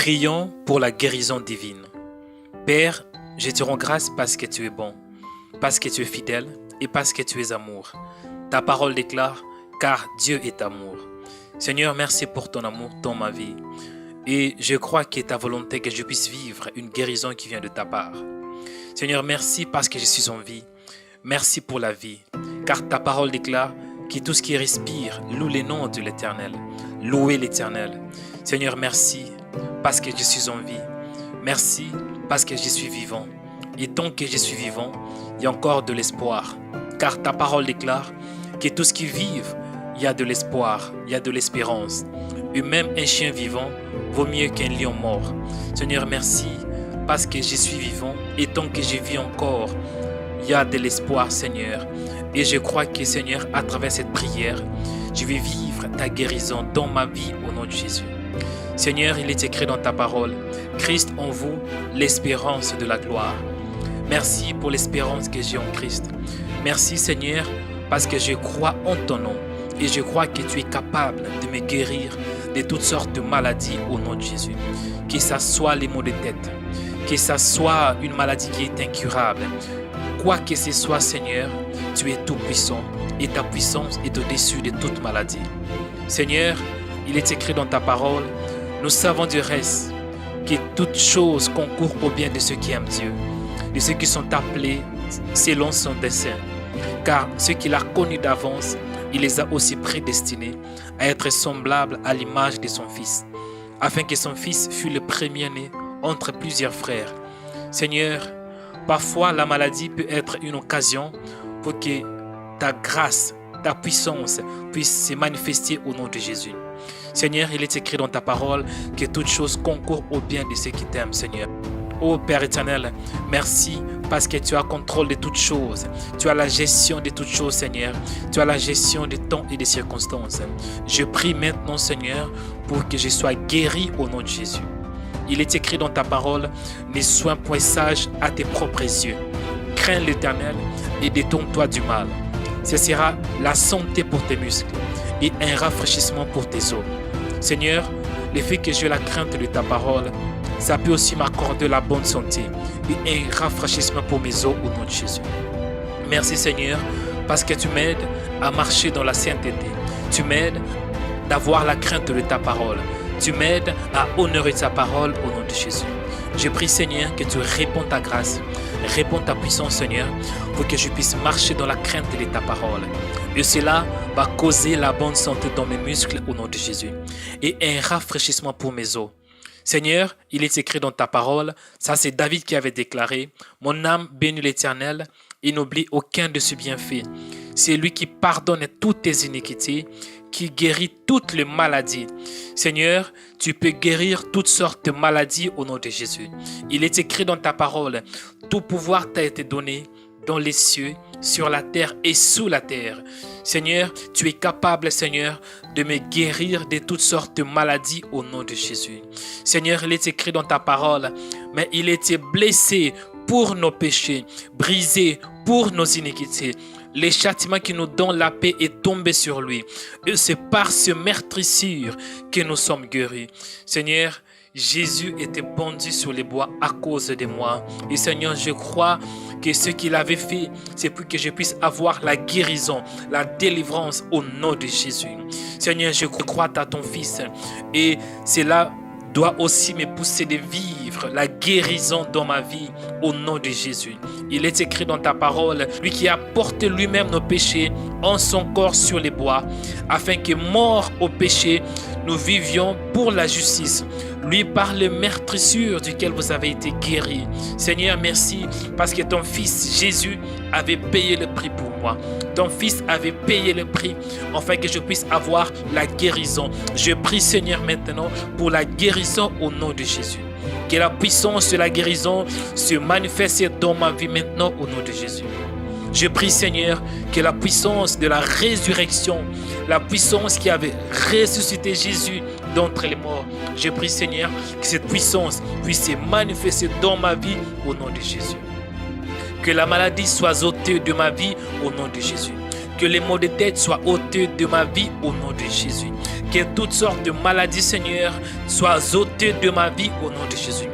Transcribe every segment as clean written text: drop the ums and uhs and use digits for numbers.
Prions pour la guérison divine. Père, je te rends grâce parce que tu es bon, parce que tu es fidèle et parce que tu es amour. Ta parole déclare, car Dieu est amour. Seigneur, merci pour ton amour dans ma vie. Et je crois qu'il est ta volonté que je puisse vivre une guérison qui vient de ta part. Seigneur, merci parce que je suis en vie. Merci pour la vie, car ta parole déclare que tout ce qui respire loue les noms de l'Éternel. Louez l'Éternel. Seigneur, merci parce que je suis en vie. Merci parce que je suis vivant. Et tant que je suis vivant, il y a encore de l'espoir. Car ta parole déclare que tout ce qui vit, il y a de l'espoir, il y a de l'espérance. Et même un chien vivant vaut mieux qu'un lion mort. Seigneur, merci parce que je suis vivant. Et tant que je vis encore, il y a de l'espoir, Seigneur. Et je crois que, Seigneur, à travers cette prière, je vais vivre ta guérison dans ma vie au nom de Jésus. Seigneur, il est écrit dans ta parole, Christ en vous, l'espérance de la gloire. Merci pour l'espérance que j'ai en Christ. Merci, Seigneur, parce que je crois en ton nom et je crois que tu es capable de me guérir de toutes sortes de maladies au nom de Jésus. Que ça soit les maux de tête, que ça soit une maladie qui est incurable. Quoi que ce soit, Seigneur, tu es tout puissant et ta puissance est au-dessus de toute maladie. Seigneur, il est écrit dans ta parole, nous savons du reste que toute chose concourt au bien de ceux qui aiment Dieu, de ceux qui sont appelés selon son dessein. Car ceux qu'il a connus d'avance, il les a aussi prédestinés à être semblables à l'image de son Fils, afin que son Fils fût le premier-né entre plusieurs frères. Seigneur, parfois la maladie peut être une occasion pour que ta grâce, ta puissance puisse se manifester au nom de Jésus. Seigneur, il est écrit dans ta parole que toute chose concourt au bien de ceux qui t'aiment, Seigneur. Ô Père éternel, merci parce que tu as contrôle de toutes choses. Tu as la gestion de toutes choses, Seigneur. Tu as la gestion des temps et des circonstances. Je prie maintenant, Seigneur, pour que je sois guéri au nom de Jésus. Il est écrit dans ta parole, ne sois point sage à tes propres yeux. Crains l'Éternel et détourne-toi du mal. Ce sera la santé pour tes muscles et un rafraîchissement pour tes os. Seigneur, le fait que j'ai la crainte de ta parole, ça peut aussi m'accorder la bonne santé et un rafraîchissement pour mes os au nom de Jésus. Merci Seigneur, parce que tu m'aides à marcher dans la sainteté. Tu m'aides d'avoir la crainte de ta parole. Tu m'aides à honorer ta parole au nom de Jésus. Je prie Seigneur que tu réponds ta grâce, réponds ta puissance Seigneur, pour que je puisse marcher dans la crainte de ta parole. Et cela va causer la bonne santé dans mes muscles au nom de Jésus et un rafraîchissement pour mes os. Seigneur, il est écrit dans ta parole, ça c'est David qui avait déclaré, mon âme bénit l'Éternel et n'oublie aucun de ses bienfaits. C'est lui qui pardonne toutes tes iniquités, qui guérit toutes les maladies. Seigneur, tu peux guérir toutes sortes de maladies au nom de Jésus. Il est écrit dans ta parole, tout pouvoir t'a été donné dans les cieux, sur la terre et sous la terre. Seigneur, tu es capable, Seigneur, de me guérir de toutes sortes de maladies au nom de Jésus. Seigneur, il est écrit dans ta parole, mais il était blessé pour nos péchés, brisé pour nos iniquités. Le châtiment qui nous donne la paix est tombé sur lui. Et c'est par ce meurtrissure que nous sommes guéris. Seigneur, Jésus était pendu sur les bois à cause de moi. Et Seigneur, je crois que ce qu'il avait fait, c'est pour que je puisse avoir la guérison, la délivrance au nom de Jésus. Seigneur, je crois à ton Fils. Et cela doit aussi me pousser de vivre la guérison dans ma vie au nom de Jésus. Il est écrit dans ta parole, lui qui a porté lui-même nos péchés en son corps sur les bois, afin que mort au péché, nous vivions pour la justice. Lui par le meurtrissure duquel vous avez été guéris. Seigneur, merci parce que ton Fils Jésus avait payé le prix pour moi. Ton Fils avait payé le prix afin que je puisse avoir la guérison. Je prie Seigneur maintenant pour la guérison au nom de Jésus. Que la puissance de la guérison se manifeste dans ma vie maintenant au nom de Jésus. Je prie Seigneur que la puissance de la résurrection, la puissance qui avait ressuscité Jésus d'entre les morts, je prie Seigneur que cette puissance puisse se manifester dans ma vie au nom de Jésus. Que la maladie soit ôtée de ma vie au nom de Jésus. Que les maux de tête soient ôtés de ma vie au nom de Jésus. Que toutes sortes de maladies, Seigneur, soient ôtées de ma vie au nom de Jésus.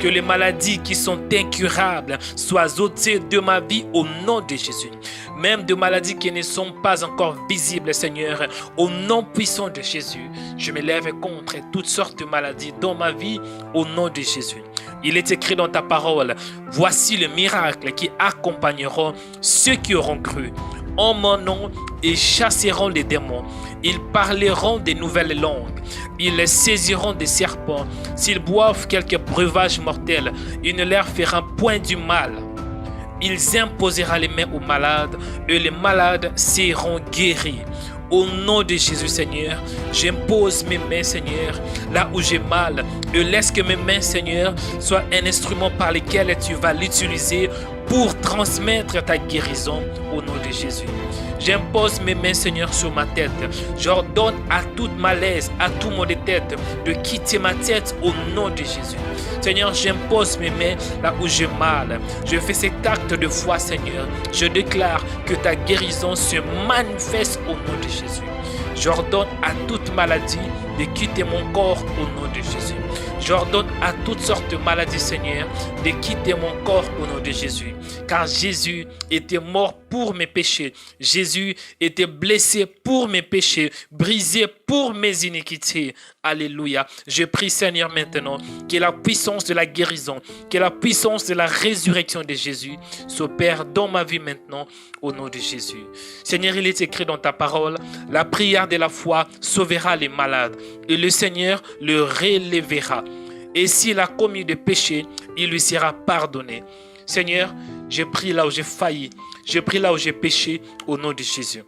Que les maladies qui sont incurables soient ôtées de ma vie au nom de Jésus. Même de maladies qui ne sont pas encore visibles, Seigneur, au nom puissant de Jésus. Je me lève contre toutes sortes de maladies dans ma vie au nom de Jésus. Il est écrit dans ta parole, voici le miracle qui accompagneront ceux qui auront cru. En mon nom, ils chasseront les démons. Ils parleront des nouvelles langues. Ils saisiront des serpents. S'ils boivent quelques breuvages mortels, il ne leur fera point du mal. Ils imposeront les mains aux malades et les malades seront guéris. Au nom de Jésus, Seigneur, j'impose mes mains, Seigneur, là où j'ai mal. Et laisse que mes mains, Seigneur, soient un instrument par lequel tu vas l'utiliser pour transmettre ta guérison au nom de Jésus. J'impose mes mains, Seigneur, sur ma tête. J'ordonne à toute malaise, à tout maux de tête, de quitter ma tête au nom de Jésus. Seigneur, j'impose mes mains là où j'ai mal. Je fais cet acte de foi, Seigneur. Je déclare que ta guérison se manifeste au nom de Jésus. J'ordonne à toute maladie de quitter mon corps au nom de Jésus. J'ordonne à toutes sortes de maladies, Seigneur, de quitter mon corps au nom de Jésus. Car Jésus était mort pour mes péchés. Jésus était blessé pour mes péchés, brisé pour mes iniquités. Alléluia. Je prie, Seigneur, maintenant que la puissance de la guérison, que la puissance de la résurrection de Jésus s'opère dans ma vie maintenant au nom de Jésus. Seigneur, il est écrit dans ta parole, la prière de la foi sauvera les malades et le Seigneur le relèvera. Et s'il a commis des péchés, il lui sera pardonné. Seigneur, je prie là où j'ai failli, je prie là où j'ai péché au nom de Jésus.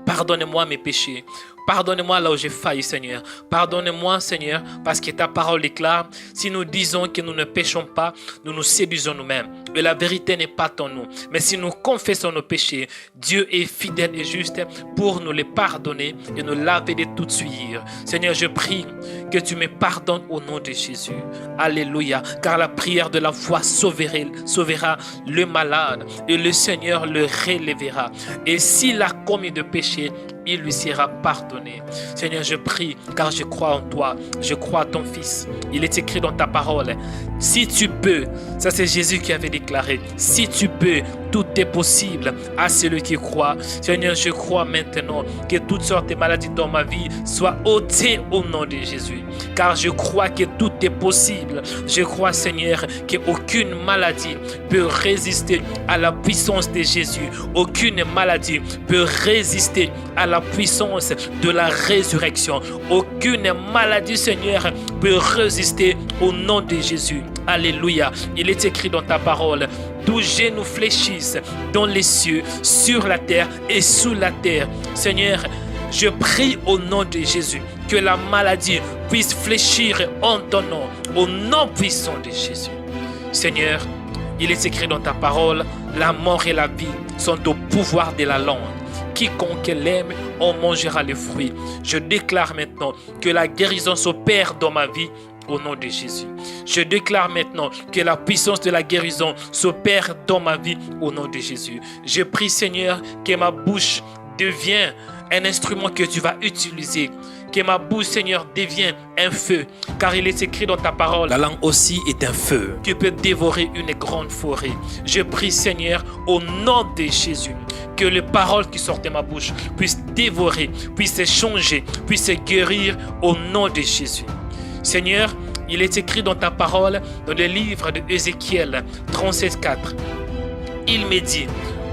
Pardonne-moi mes péchés. Pardonne-moi là où j'ai failli, Seigneur. Pardonne-moi, Seigneur, parce que ta parole déclare, si nous disons que nous ne péchons pas, nous nous séduisons nous-mêmes. Et la vérité n'est pas en nous. Mais si nous confessons nos péchés, Dieu est fidèle et juste pour nous les pardonner et nous laver de toute souillure. Seigneur, je prie que tu me pardonnes au nom de Jésus. Alléluia. Car la prière de la foi sauvera le malade et le Seigneur le relèvera. Et s'il a commis de péché, il lui sera pardonné. Seigneur, je prie car je crois en toi. Je crois à ton Fils. Il est écrit dans ta parole. Si tu peux, ça c'est Jésus qui avait déclaré. Si tu peux, tout est possible à celui qui croit. Seigneur, je crois maintenant que toutes sortes de maladies dans ma vie soient ôtées au nom de Jésus. Car je crois que tout est possible. Je crois, Seigneur, qu'aucune maladie peut résister à la puissance de Jésus. Aucune maladie peut résister à la puissance de la résurrection. Aucune maladie, Seigneur, peut résister au nom de Jésus. Alléluia. Il est écrit dans ta parole, d'où genoux fléchissent dans les cieux, sur la terre et sous la terre. Seigneur, je prie au nom de Jésus que la maladie puisse fléchir en ton nom, au nom puissant de Jésus. Seigneur, il est écrit dans ta parole, la mort et la vie sont au pouvoir de la langue. Quiconque l'aime en mangera les fruits. Je déclare maintenant que la guérison s'opère dans ma vie au nom de Jésus. Je déclare maintenant que la puissance de la guérison s'opère dans ma vie au nom de Jésus. Je prie, Seigneur, que ma bouche devienne un instrument que tu vas utiliser. Que ma bouche, Seigneur, devienne un feu. Car il est écrit dans ta parole, la langue aussi est un feu qui peut dévorer une grande forêt. Je prie, Seigneur, au nom de Jésus, que les paroles qui sortent de ma bouche puissent dévorer, puissent changer, puissent guérir au nom de Jésus. Seigneur, il est écrit dans ta parole, dans le livre de Ézéchiel 37:4. Il me dit,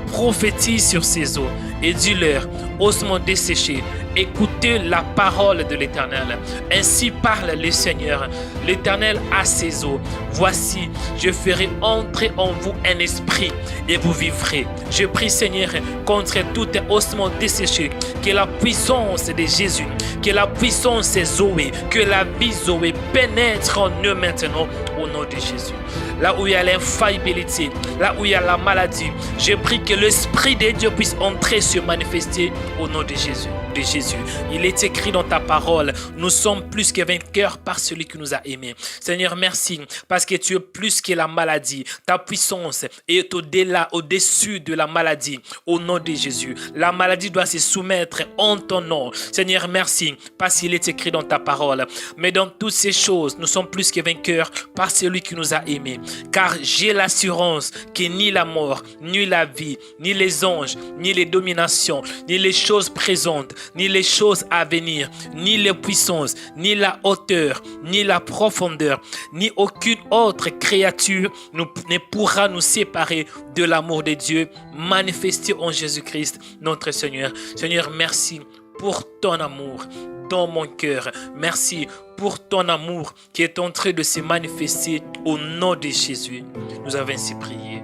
prophétise sur ces eaux et dis-leur, ossements desséchés, écoutez la parole de l'Éternel. Ainsi parle le Seigneur. L'Éternel a ses eaux. Voici, je ferai entrer en vous un esprit et vous vivrez. Je prie, Seigneur, contre tout ossement desséché, que la puissance de Jésus, que la puissance Zoé, que la vie Zoé pénètre en eux maintenant au nom de Jésus. Là où il y a l'infaillibilité, là où il y a la maladie, je prie que l'Esprit de Dieu puisse entrer se manifester au nom de Jésus. de Jésus. Il est écrit dans ta parole, nous sommes plus que vainqueurs par celui qui nous a aimés. Seigneur, merci parce que tu es plus que la maladie. Ta puissance est au-delà, au-dessus de la maladie. Au nom de Jésus, la maladie doit se soumettre en ton nom. Seigneur, merci parce qu'il est écrit dans ta parole. Mais dans toutes ces choses, nous sommes plus que vainqueurs par celui qui nous a aimés. Car j'ai l'assurance que ni la mort, ni la vie, ni les anges, ni les dominations, ni les choses présentes, ni les choses à venir, ni les puissances, ni la hauteur, ni la profondeur, ni aucune autre créature ne pourra nous séparer de l'amour de Dieu manifesté en Jésus-Christ, notre Seigneur. Seigneur, merci pour ton amour dans mon cœur. Merci pour ton amour qui est en train de se manifester au nom de Jésus. Nous avons ainsi prié.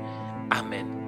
Amen.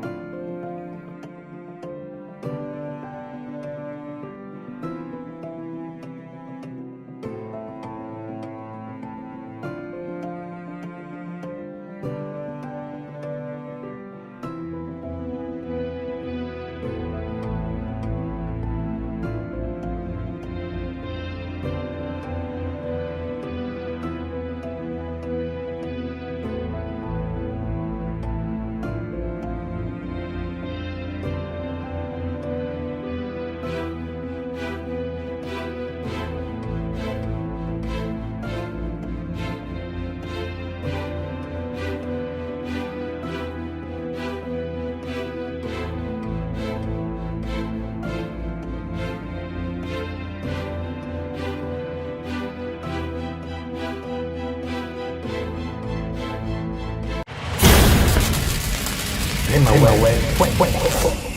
Rimaway.com